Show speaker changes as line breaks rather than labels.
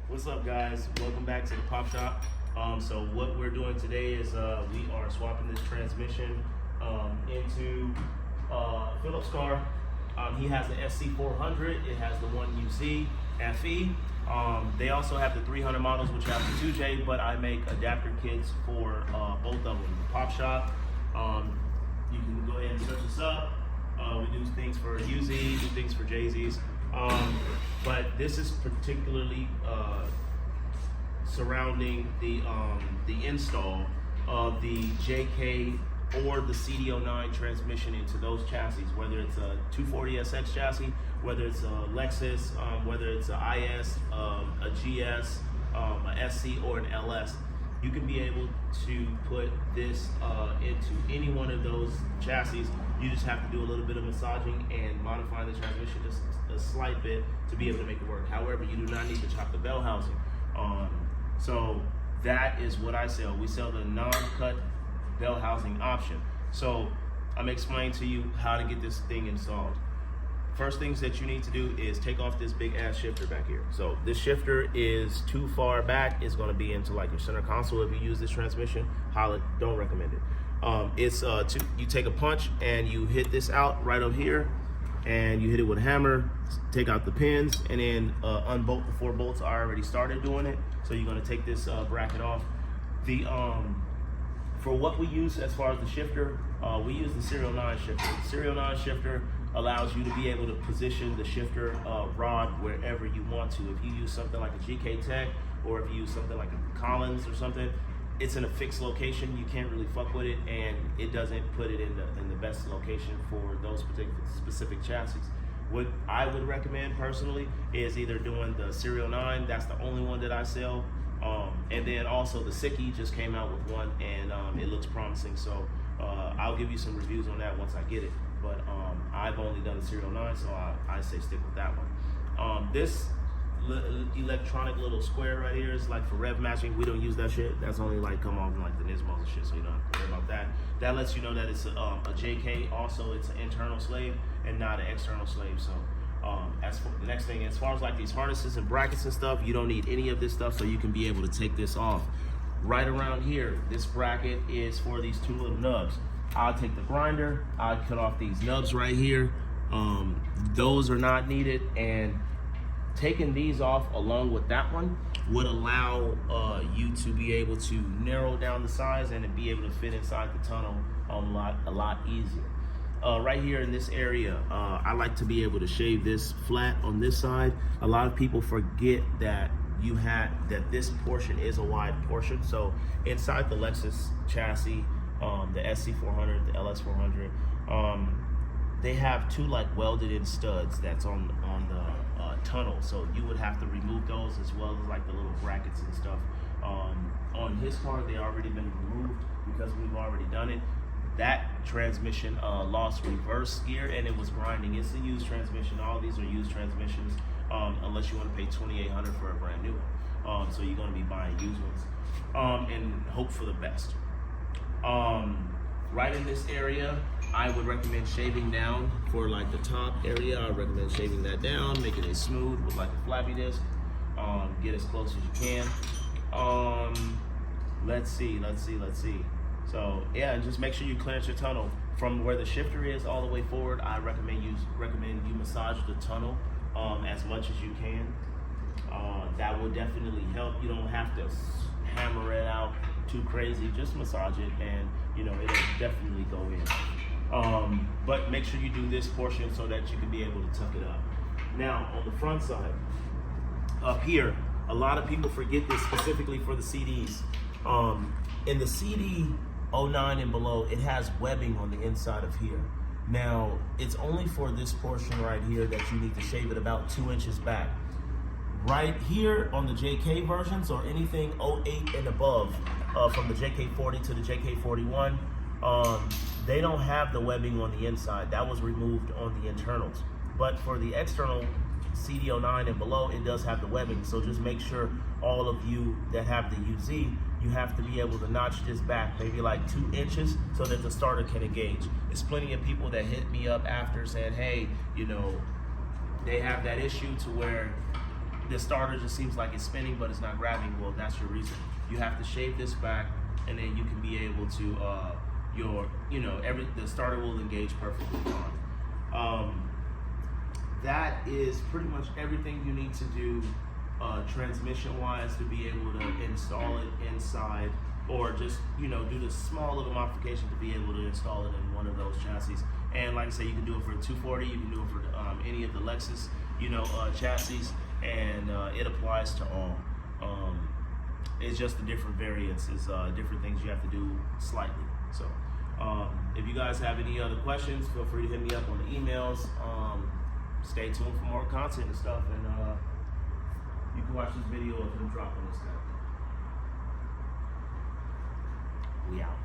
What's up, guys? Welcome back to the Pop Shop. So what we're doing today is we are swapping this transmission into Philip's car. He has the SC400. It has the 1UZ FE. They also have the 300 models, which have the 2J, but I make adapter kits for both of them. The Pop Shop. You can go ahead and search us up. We do things for UZ, do things for JZs. But this is particularly surrounding the install of the JK or the CD09 transmission into those chassis, whether it's a 240SX chassis, whether it's a Lexus, whether it's a IS, a GS, a SC, or an LS. You can be able to put this into any one of those chassis. You just have to do a little bit of massaging and modify the transmission just a slight bit to be able to make it work. However, you do not need to chop the bell housing. So that is what I sell. We sell the non-cut bell housing option. So I'm explaining to you how to get this thing installed. First things that you need to do is take off this big ass shifter back here. So this shifter is too far back. It's gonna be into like your center console. If you use this transmission, don't recommend it. You take a punch and you hit this out right over here, and you hit it with a hammer, take out the pins, and then unbolt the 4 bolts. I already started doing it. So you're gonna take this bracket off. For what we use as far as the shifter, we use the Serial 9 shifter. The Serial 9 shifter allows you to be able to position the shifter rod wherever you want to. If you use something like a GK Tech, or if you use something like a Collins or something, it's in a fixed location. You can't really fuck with it, and it doesn't put it in the best location for those particular specific chassis. What I would recommend personally is either doing the Serial 9. That's the only one that I sell. And then also the Siki just came out with one, and it looks promising. So I'll give you some reviews on that once I get it. But I've only done the Serial 9, so I say stick with that one. This electronic little square right here is like for rev matching. We don't use that shit. That's only like come off like the Nismos and shit, so you don't have to worry about that. That lets you know that it's a JK. Also, it's an internal slave and not an external slave. So as for the next thing, as far as like these harnesses and brackets and stuff, you don't need any of this stuff, so you can be able to take this off. Right around here, this bracket is for these 2 little nubs. I'll take the grinder, I'll cut off these nubs right here. Those are not needed, and taking these off along with that one would allow you to be able to narrow down the size and to be able to fit inside the tunnel a lot easier. Right here in this area, I like to be able to shave this flat on this side. A lot of people forget that this portion is a wide portion. So inside the Lexus chassis, the SC400, the LS400, they have 2 like welded in studs that's on the tunnel. So you would have to remove those, as well as like the little brackets and stuff. On his car, they already been removed because we've already done it. That transmission lost reverse gear, and it was grinding. It's a used transmission. All these are used transmissions, unless you want to pay $2,800 for a brand new one. So you're going to be buying used ones and hope for the best. Right in this area, I would recommend shaving down for like the top area. I recommend shaving that down, making it smooth with like a flappy disc. Get as close as you can. Let's see. So yeah, and just make sure you cleanse your tunnel from where the shifter is all the way forward. I recommend you massage the tunnel as much as you can. That will definitely help. You don't have to hammer it out too crazy. Just massage it, and it'll definitely go in. But make sure you do this portion so that you can be able to tuck it up. Now on the front side, up here, a lot of people forget this specifically for the CDs. In the CD09 and below, it has webbing on the inside of here. Now, it's only for this portion right here that you need to shave it about 2 inches back. Right here on the JK versions, or anything 08 and above, from the JK40 to the JK41, they don't have the webbing on the inside. That was removed on the internals. But for the external CD09 and below, it does have the webbing. So just make sure, all of you that have the UZ, you have to be able to notch this back maybe like 2 inches so that the starter can engage. There's plenty of people that hit me up after saying, hey, they have that issue to where the starter just seems like it's spinning, but it's not grabbing. Well, that's your reason. You have to shave this back, and then you can be able to the starter will engage perfectly fine. That is pretty much everything you need to do transmission-wise to be able to install it inside, or just do the small little modification to be able to install it in one of those chassis. And like I say, you can do it for a 240, you can do it for any of the Lexus chassis, and it applies to all. It's just the different variants, it's different things you have to do slightly. So if you guys have any other questions, feel free to hit me up on the emails. Stay tuned for more content and stuff, and you can watch this video of him dropping this guy. We out.